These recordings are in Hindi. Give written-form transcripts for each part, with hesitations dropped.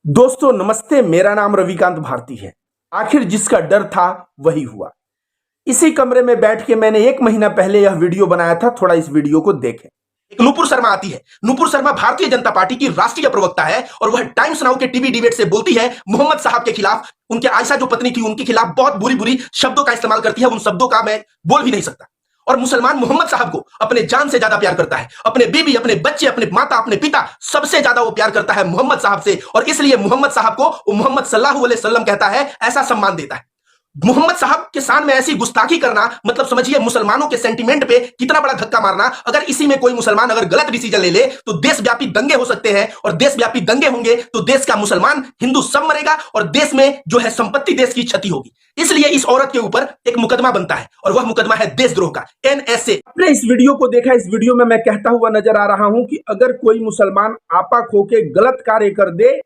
दोस्तों नमस्ते, मेरा नाम रविकांत भारती है। आखिर जिसका डर था वही हुआ। इसी कमरे में बैठ के मैंने 1 महीना पहले यह वीडियो बनाया था। थोड़ा इस वीडियो को देखें। एक नुपुर शर्मा आती है। नुपुर शर्मा भारतीय जनता पार्टी की राष्ट्रीय प्रवक्ता है और वह टाइम्स नाउ के टीवी डिबेट से बोलती है मोहम्मद साहब के खिलाफ। उनके आयशा जो पत्नी थी उनके खिलाफ बहुत बुरी बुरी शब्दों का इस्तेमाल करती है। उन शब्दों का मैं बोल भी नहीं सकता। और मुसलमान मोहम्मद साहब को अपने जान से ज्यादा प्यार करता है। अपने बीबी, अपने बच्चे, अपने माता, अपने पिता, सबसे ज्यादा वो प्यार करता है मोहम्मद साहब से। और इसलिए मोहम्मद साहब को वो मोहम्मद सल्लल्लाहु अलैहि वसल्लम कहता है, ऐसा सम्मान देता है। मोहम्मद साहब के शान में ऐसी गुस्ताखी करना मतलब समझिए मुसलमानों के सेंटीमेंट पे कितना बड़ा धक्का मारना। अगर इसी में कोई मुसलमान अगर गलत डिसीजन ले ले तो देशव्यापी दंगे हो सकते हैं। और देशव्यापी दंगे होंगे तो देश का मुसलमान हिंदू सब मरेगा और देश में जो है संपत्ति देश की क्षति होगी। इसलिए इस औरत के ऊपर एक मुकदमा बनता है और वह मुकदमा है देशद्रोह का, NSA। आपने इस वीडियो को देखा। इस वीडियो में मैं कहता हुआ नजर आ रहा हूं कि अगर कोई मुसलमान आपा खो के गलत कार्य कर दे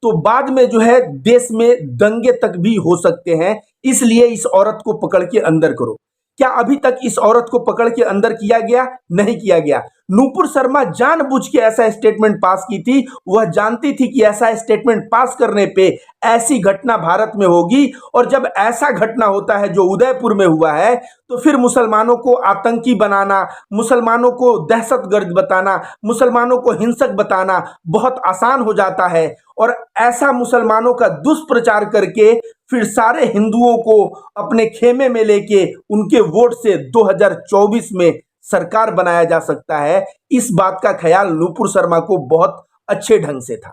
तो बाद में जो है देश में दंगे तक भी हो सकते हैं। इसलिए इस औरत को पकड़ के अंदर करो। क्या अभी तक इस औरत को पकड़ के अंदर किया गया? नहीं किया गया। नुपुर शर्मा जानबूझ के ऐसा स्टेटमेंट पास की थी। वह जानती थी कि ऐसा स्टेटमेंट पास करने पे ऐसी घटना भारत में होगी। और जब ऐसा घटना होता है जो उदयपुर में हुआ है तो फिर मुसलमानों को आतंकी बनाना, मुसलमानों को दहशतगर्द बताना, मुसलमानों को हिंसक बताना बहुत आसान हो जाता है। और ऐसा मुसलमानों का दुष्प्रचार करके फिर सारे हिंदुओं को अपने खेमे में लेके उनके वोट से 2024 में सरकार बनाया जा सकता है। इस बात का ख्याल नुपुर शर्मा को बहुत अच्छे ढंग से था।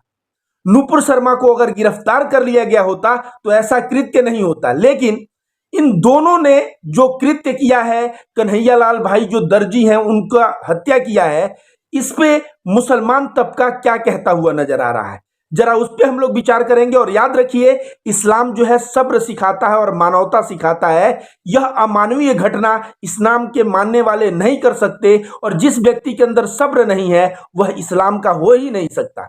नुपुर शर्मा को अगर गिरफ्तार कर लिया गया होता तो ऐसा कृत्य नहीं होता। लेकिन इन दोनों ने जो कृत्य किया है, कन्हैयालाल भाई जो दर्जी हैं उनका हत्या किया है, इस पे मुसलमान तबका क्या कहता हुआ नजर आ रहा है, जरा उस पर हम लोग विचार करेंगे। और याद रखिए, इस्लाम जो है सब्र सिखाता है और मानवता सिखाता है। यह अमानवीय घटना इस्लाम के मानने वाले नहीं कर सकते। और जिस व्यक्ति के अंदर सब्र नहीं है वह इस्लाम का हो ही नहीं सकता।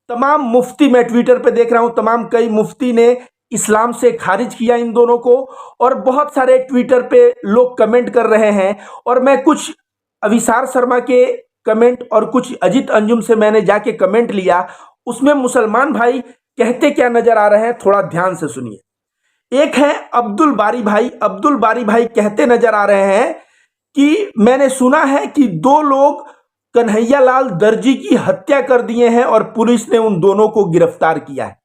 तमाम मुफ्ती, मैं ट्विटर पे देख रहा हूं, तमाम कई मुफ्ती ने इस्लाम से खारिज किया इन दोनों को। और बहुत सारे ट्विटर पे लोग कमेंट कर रहे हैं। और मैं कुछ अविसार शर्मा के कमेंट और कुछ अजीत अंजुम से मैंने जाके कमेंट लिया। उसमें मुसलमान भाई कहते क्या नजर आ रहे हैं, थोड़ा ध्यान से सुनिए। एक है अब्दुल बारी भाई। अब्दुल बारी भाई कहते नजर आ रहे हैं कि मैंने सुना है कि 2 लोग कन्हैयालाल दर्जी की हत्या कर दिए हैं और पुलिस ने उन दोनों को गिरफ्तार किया है।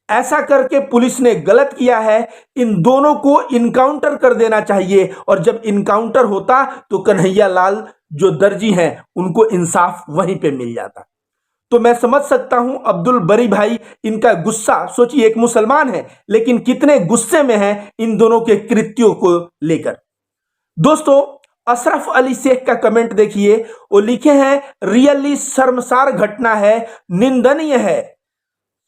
ऐसा करके पुलिस ने गलत किया है। इन दोनों को इनकाउंटर कर देना चाहिए। और जब इनकाउंटर होता तो कन्हैयालाल जो दर्जी हैं उनको इंसाफ वहीं पे मिल जाता। तो मैं समझ सकता हूं अब्दुल बरी भाई इनका गुस्सा। सोचिए, एक मुसलमान है लेकिन कितने गुस्से में है इन दोनों के कृत्यों को लेकर। दोस्तों, अशरफ अली शेख का कमेंट देखिए। वो लिखे हैं, रियली शर्मसार घटना है, निंदनीय है,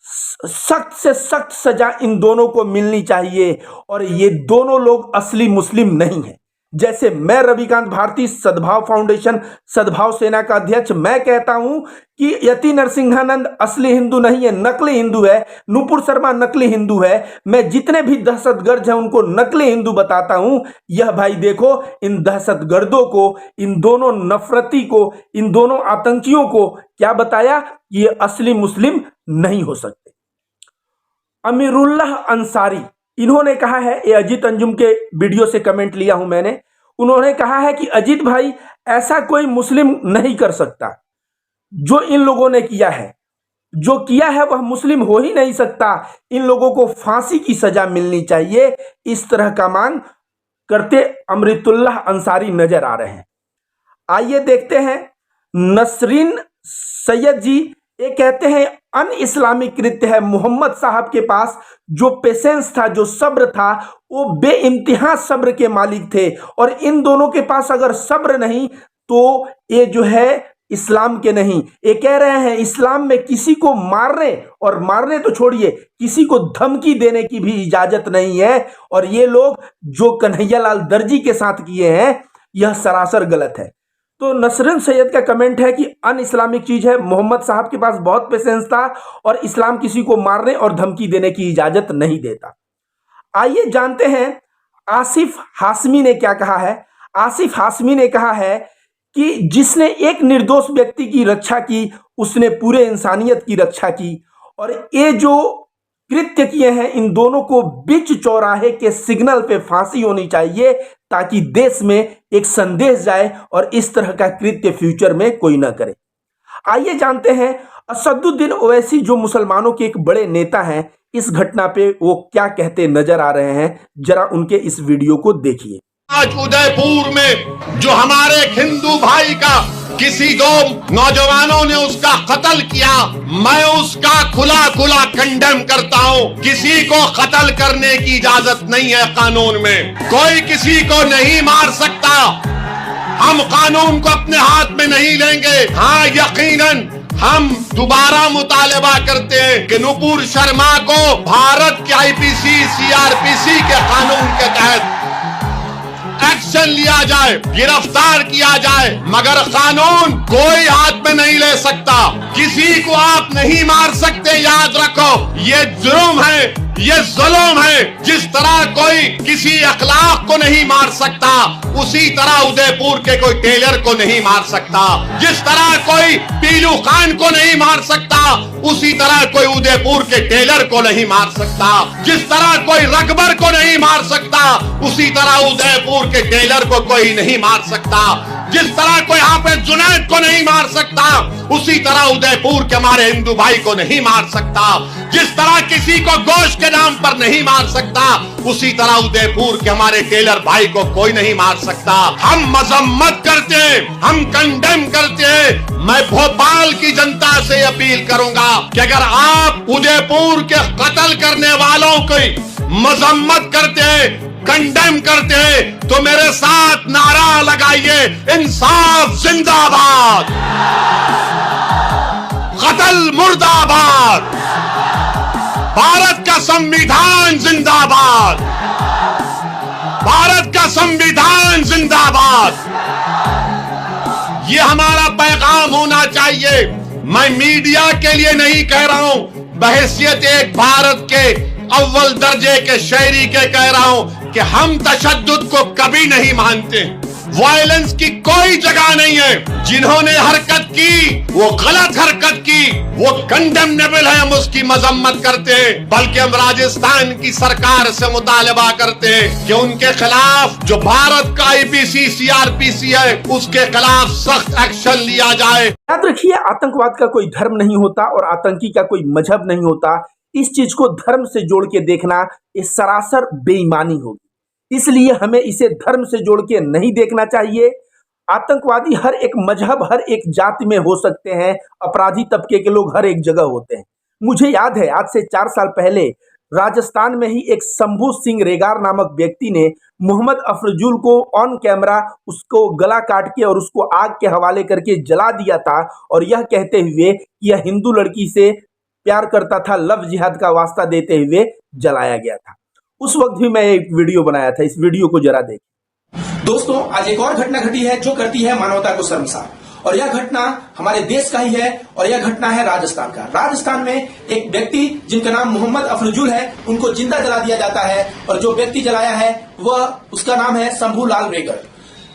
सख्त से सख्त सजा इन दोनों को मिलनी चाहिए। और ये दोनों लोग असली मुस्लिम नहीं हैं। जैसे मैं रविकांत भारती, सद्भाव फाउंडेशन, सद्भाव सेना का अध्यक्ष, मैं कहता हूं कि यति नरसिंहानंद असली हिंदू नहीं है, नकली हिंदू है। नुपुर शर्मा नकली हिंदू है। मैं जितने भी दहशतगर्द हैं उनको नकली हिंदू बताता हूं। यह भाई देखो, इन दहशतगर्दों को, इन दोनों नफरती को, इन दोनों आतंकियों को क्या बताया कि ये असली मुस्लिम नहीं हो सकते। अमीरुल्लाह अंसारी, इन्होंने कहा है, ये अजीत अंजुम के वीडियो से कमेंट लिया हूं मैंने। उन्होंने कहा है कि अजीत भाई, ऐसा कोई मुस्लिम नहीं कर सकता जो इन लोगों ने किया है। जो किया है वह मुस्लिम हो ही नहीं सकता। इन लोगों को फांसी की सजा मिलनी चाहिए। इस तरह का मांग करते अमृतुल्लाह अंसारी नजर आ रहे हैं। आइए देखते हैं, नसरीन सैयद जी ये कहते हैं, अन इस्लामिक कृत्य है। मोहम्मद साहब के पास जो पेशेंस था, जो सब्र था, वो बेइंतहा सब्र के मालिक थे। और इन दोनों के पास अगर सब्र नहीं तो ये जो है इस्लाम के नहीं। ये कह रहे हैं इस्लाम में किसी को मारने, और मारने तो छोड़िए, किसी को धमकी देने की भी इजाजत नहीं है। और ये लोग जो कन्हैयालाल दर्जी के साथ किए हैं यह सरासर गलत है। तो नसरीन सैयद का कमेंट है कि अन इस्लामिक चीज है। मोहम्मद साहब के पास बहुत पेशेंस था और इस्लाम किसी को मारने और धमकी देने की इजाजत नहीं देता। आइए जानते हैं आसिफ हाशमी ने क्या कहा है। आसिफ हाशमी ने कहा है कि जिसने एक निर्दोष व्यक्ति की रक्षा की उसने पूरे इंसानियत की रक्षा की। और ये जो कृत्य किए हैं इन दोनों को बीच चौराहे के सिग्नल पे फांसी होनी चाहिए, ताकि देश में एक संदेश जाए और इस तरह का कृत्य फ्यूचर में कोई ना करे। आइए जानते हैं असदुद्दीन ओवैसी जो मुसलमानों के एक बड़े नेता हैं, इस घटना पे वो क्या कहते नजर आ रहे हैं। जरा उनके इस वीडियो को देखिए। आज उदयपुर में जो हमारे हिंदू भाई का किसी दो नौजवानों ने उसका कत्ल किया, मैं उसका खुला खुला कंडेम करता हूं। किसी को कत्ल करने की इजाजत नहीं है कानून में। कोई किसी को नहीं मार सकता। हम कानून को अपने हाथ में नहीं लेंगे। हाँ, यकीनन हम दोबारा मुतालबा करते हैं कि नुपुर शर्मा को भारत के आईपीसी सीआरपीसी के कानून के तहत एक्शन लिया जाए, गिरफ्तार किया जाए, मगर कानून कोई हाथ में नहीं ले सकता। किसी को आप नहीं मार सकते, याद रखो। ये जुर्म है, ये जुल्म है। जिस तरह कोई किसी अखलाक को नहीं मार सकता, उसी तरह उदयपुर के कोई टेलर को नहीं मार सकता। जिस तरह कोई पीलू खान को नहीं मार सकता, उसी तरह कोई उदयपुर के टेलर को नहीं मार सकता। जिस तरह कोई रकबर को नहीं मार सकता, उसी तरह उदयपुर के टेलर को कोई नहीं मार सकता। जिस तरह कोई हाफिज जुनैद को नहीं मार सकता, उसी तरह उदयपुर के हमारे हिंदू भाई को नहीं मार सकता। जिस तरह किसी को गोश्त के नाम पर नहीं मार सकता, उसी तरह उदयपुर के हमारे टेलर भाई को कोई नहीं मार सकता। हम मजम्मत करते हैं, हम कंडेम करते हैं। मैं भोपाल की जनता से अपील करूंगा कि अगर आप उदयपुर के कत्ल करने वालों की मजम्मत करते हैं, कंडेम करते हैं, तो मेरे साथ नारा लगाइए, इंसाफ जिंदाबाद, कत्ल मुर्दाबाद, भारत का संविधान जिंदाबाद, भारत का संविधान जिंदाबाद। ये हमारा पैगाम होना चाहिए। मैं मीडिया के लिए नहीं कह रहा हूं, बहैसियत एक भारत के अव्वल दर्जे के शहरी के कह रहा हूं कि हम तशद्दुद को कभी नहीं मानते। वायलेंस की कोई जगह नहीं है। जिन्होंने हरकत की, वो गलत हरकत की, वो कंडेमनेबल है, हम उसकी मजम्मत करते हैं। बल्कि हम राजस्थान की सरकार से मुतालबा करते हैं कि उनके खिलाफ जो भारत का आईपीसी सीआरपीसी है, उसके खिलाफ सख्त एक्शन लिया जाए। याद रखिए, आतंकवाद का कोई धर्म नहीं होता और आतंकी का कोई मजहब नहीं होता। इस चीज को धर्म से जोड़ के देखना ये सरासर बेईमानी होगी। इसलिए हमें इसे धर्म से जोड़ के नहीं देखना चाहिए। आतंकवादी हर एक मजहब, हर एक जाति में हो सकते हैं। अपराधी तबके के लोग हर एक जगह होते हैं। मुझे याद है, आज से 4 साल पहले राजस्थान में ही एक शंभू सिंह रेगार नामक व्यक्ति ने मोहम्मद अफजल को ऑन कैमरा उसको गला काट के और उसको आग के हवाले करके जला दिया था, और यह कहते हुए कि यह हिंदू लड़की से प्यार करता था, लव जिहाद का वास्ता देते हुए जलाया गया था। उस वक्त भी मैं एक वीडियो बनाया था। इस वीडियो को जरा देखिए। दोस्तों, आज एक और घटना घटी है जो करती है मानवता को शर्मसार, और यह घटना हमारे देश का ही है, और यह घटना है राजस्थान का। राजस्थान में एक व्यक्ति जिनका नाम मोहम्मद अफजल है, उनको जिंदा जला दिया जाता है, और जो व्यक्ति जलाया है वह उसका नाम है शंभूलाल रेगर।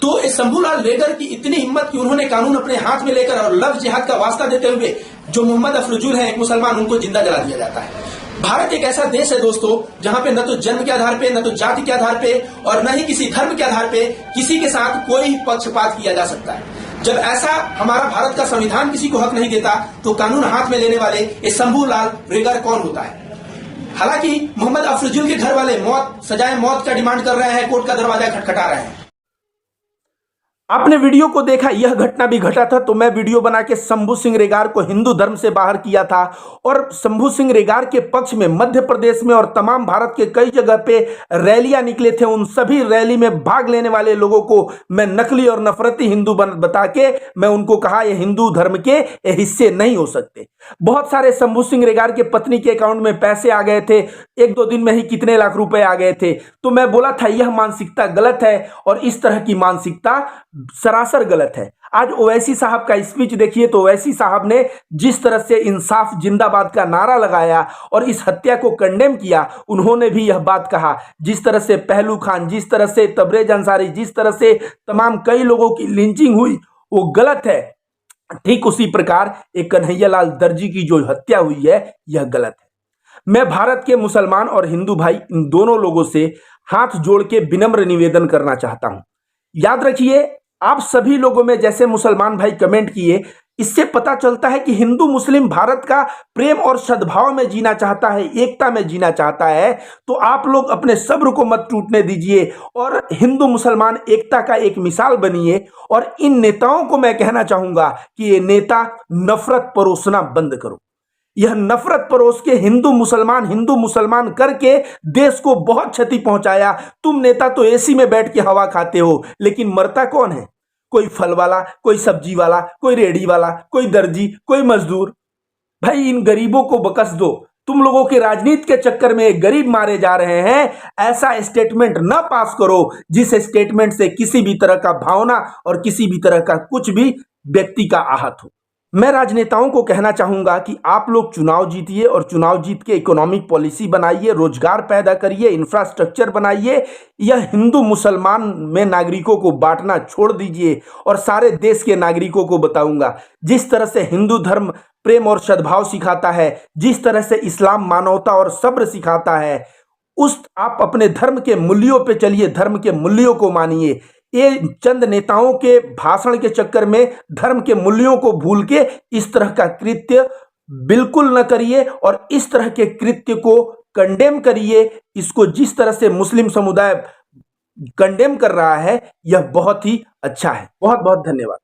तो इस शंभूलाल रेगर की इतनी हिम्मत कि उन्होंने कानून अपने हाथ में लेकर और लव जिहाद का वास्ता देते हुए जो मोहम्मद अफजल है, एक मुसलमान, उनको जिंदा जला दिया जाता है। भारत एक ऐसा देश है दोस्तों, जहां पे न तो जन्म के आधार पे, न तो जाति के आधार पे, और न ही किसी धर्म के आधार पे किसी के साथ कोई पक्षपात किया जा सकता है। जब ऐसा हमारा भारत का संविधान किसी को हक नहीं देता, तो कानून हाथ में लेने वाले ये शंभूलाल रेगर कौन होता है? हालांकि मोहम्मद अफजल के घर वाले सजाए मौत का डिमांड कर रहे हैं, कोर्ट का दरवाजा खटखटा रहे हैं। आपने वीडियो को देखा, यह घटना भी घटा था, तो मैं वीडियो बना के शंभू सिंह रेगार को हिंदू धर्म से बाहर किया था, और शंभू सिंह रेगार के पक्ष में मध्य प्रदेश में और तमाम भारत के कई जगह पे रैलियां निकले थे। उन सभी रैली में भाग लेने वाले लोगों को मैं नकली और नफरती हिंदू बता के मैं उनको कहा, ये हिंदू धर्म के हिस्से नहीं हो सकते। बहुत सारे शंभू सिंह रेगार के पत्नी के अकाउंट में पैसे आ गए थे, 1-2 दिन में ही कितने लाख रुपए आ गए थे। तो मैं बोला था यह मानसिकता गलत है, और इस तरह की मानसिकता सरासर गलत है। आज ओवैसी साहब का स्पीच देखिए, तो ओवैसी साहब ने जिस तरह से इंसाफ जिंदाबाद का नारा लगाया और इस हत्या को कंडेम किया, उन्होंने भी यह बात कहा। जिस तरह से पहलू खान, जिस तरह से तबरेज अंसारी, जिस तरह से तमाम कई लोगों की लिंचिंग हुई, वो गलत है। ठीक उसी प्रकार एक कन्हैयालाल दर्जी की जो हत्या हुई है यह गलत है। मैं भारत के मुसलमान और हिंदू भाई इन दोनों लोगों से हाथ जोड़ के विनम्र निवेदन करना चाहता हूं। याद रखिए, आप सभी लोगों में जैसे मुसलमान भाई कमेंट किए, इससे पता चलता है कि हिंदू मुस्लिम भारत का प्रेम और सद्भाव में जीना चाहता है, एकता में जीना चाहता है। तो आप लोग अपने सब्र को मत टूटने दीजिए और हिंदू मुसलमान एकता का एक मिसाल बनिए। और इन नेताओं को मैं कहना चाहूंगा कि ये नेता नफरत परोसना बंद करो। यह नफरत परोस के हिंदू मुसलमान करके देश को बहुत क्षति पहुंचाया। तुम नेता तो एसी में बैठ के हवा खाते हो, लेकिन मरता कौन है? कोई फल वाला, कोई सब्जी वाला, कोई रेडी वाला, कोई दर्जी, कोई मजदूर। भाई इन गरीबों को बकस दो। तुम लोगों के राजनीति के चक्कर में गरीब मारे जा रहे हैं। ऐसा स्टेटमेंट न पास करो जिस स्टेटमेंट से किसी भी तरह का भावना और किसी भी तरह का कुछ भी व्यक्ति का आहत हो। मैं राजनेताओं को कहना चाहूंगा कि आप लोग चुनाव जीतिए और चुनाव जीत के इकोनॉमिक पॉलिसी बनाइए, रोजगार पैदा करिए, इंफ्रास्ट्रक्चर बनाइए। यह हिंदू मुसलमान में नागरिकों को बांटना छोड़ दीजिए और सारे देश के नागरिकों को बताऊंगा जिस तरह से हिंदू धर्म प्रेम और सद्भाव सिखाता है, जिस तरह से इस्लाम मानवता और सब्र सिखाता है, उस आप अपने धर्म के मूल्यों पे चलिए, धर्म के मूल्यों को मानिए। ये चंद नेताओं के भाषण के चक्कर में धर्म के मूल्यों को भूल के इस तरह का कृत्य बिल्कुल न करिए और इस तरह के कृत्य को कंडेम करिए। इसको जिस तरह से मुस्लिम समुदाय कंडेम कर रहा है यह बहुत ही अच्छा है। बहुत बहुत धन्यवाद।